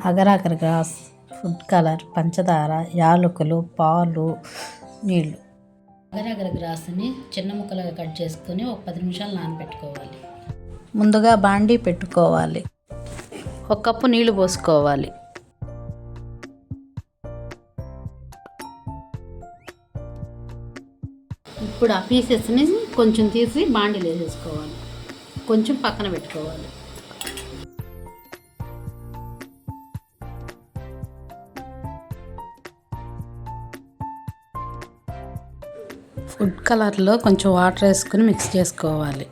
Agar gross, food colour, పంచదార, యాలకులు, పాలు, నీళ్ళు. అగర్ గ్రాస్ని చిన్న ముక్కలుగా కట్ చేసుకొని ఒక 10 నిమిషాలు నానబెట్టుకోవాలి. ముందుగా బాండీ పెట్టుకోవాలి. 1 కప్పు నీళ్లు పోసుకోవాలి. ఇప్పుడు ఆ పీసెస్ని కొంచెం తీసి బాండీలో వేసేసుకోవాలి. కొంచెం పక్కన పెట్టుకోవాలి. ఫుడ్ కలర్లో కొంచెం వాటర్ వేసుకుని మిక్స్ చేసుకోవాలి.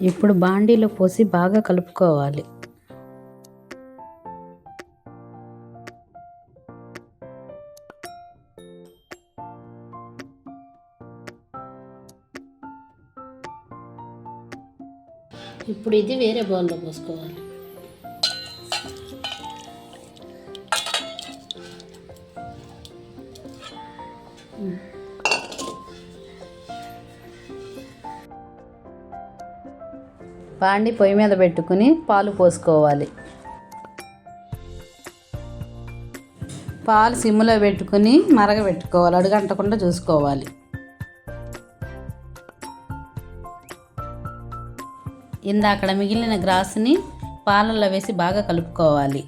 ఇప్పుడు బాండీలో పోసి బాగా కలుపుకోవాలి. ఇప్పుడు ఇది వేరే బౌల్లో పోసుకోవాలి. బాండీ పొయ్యి మీద పెట్టుకుని పాలు పోసుకోవాలి. పాలు సిమ్లో పెట్టుకుని మరగబెట్టుకోవాలి. అడుగంటకుండా చూసుకోవాలి. ఇందాకడ మిగిలిన గ్రాసుని పాలల్లో వేసి బాగా కలుపుకోవాలి.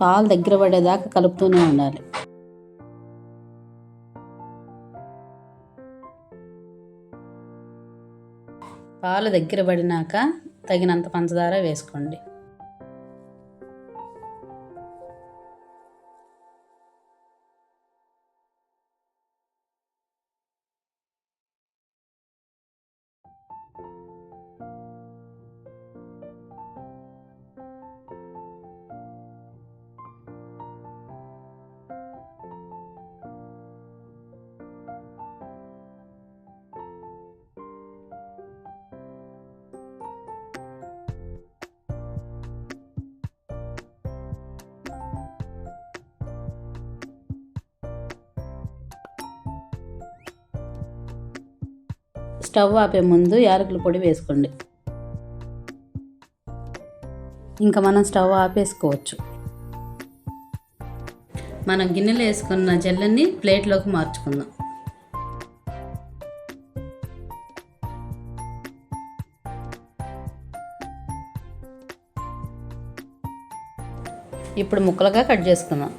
పాలు దగ్గర పడేదాకా కలుపుతూనే ఉండాలి. పాలు దగ్గర పడినాక తగినంత పంచదార వేసుకోండి. స్టవ్ ఆపే ముందు యాలకుల పొడి వేసుకోండి. ఇంకా మనం స్టవ్ ఆపేసుకోవచ్చు. మనం గిన్నెలో వేసుకున్న జెల్లని ప్లేట్లోకి మార్చుకుందాం. ఇప్పుడు ముక్కలుగా కట్ చేసుకుందాం.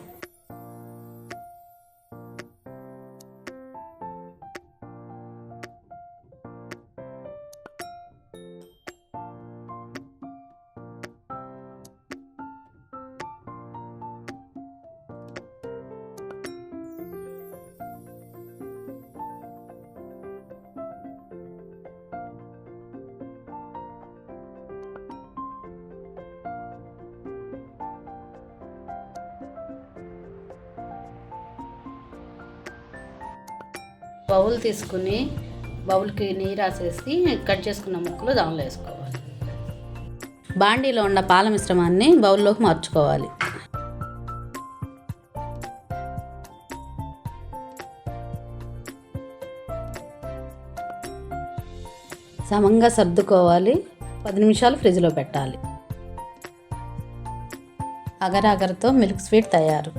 బౌల్ తీసుకుని బౌల్కి నీరు రాసేసి కట్ చేసుకున్న ముక్కలు దానిలో వేసుకోవాలి. బాండీలో ఉన్న పాల మిశ్రమాన్ని బౌల్లోకి మార్చుకోవాలి. సమంగా సర్దుకోవాలి. 10 నిమిషాలు ఫ్రిడ్జ్లో పెట్టాలి. అగర్తో మిల్క్ స్వీట్ తయారు.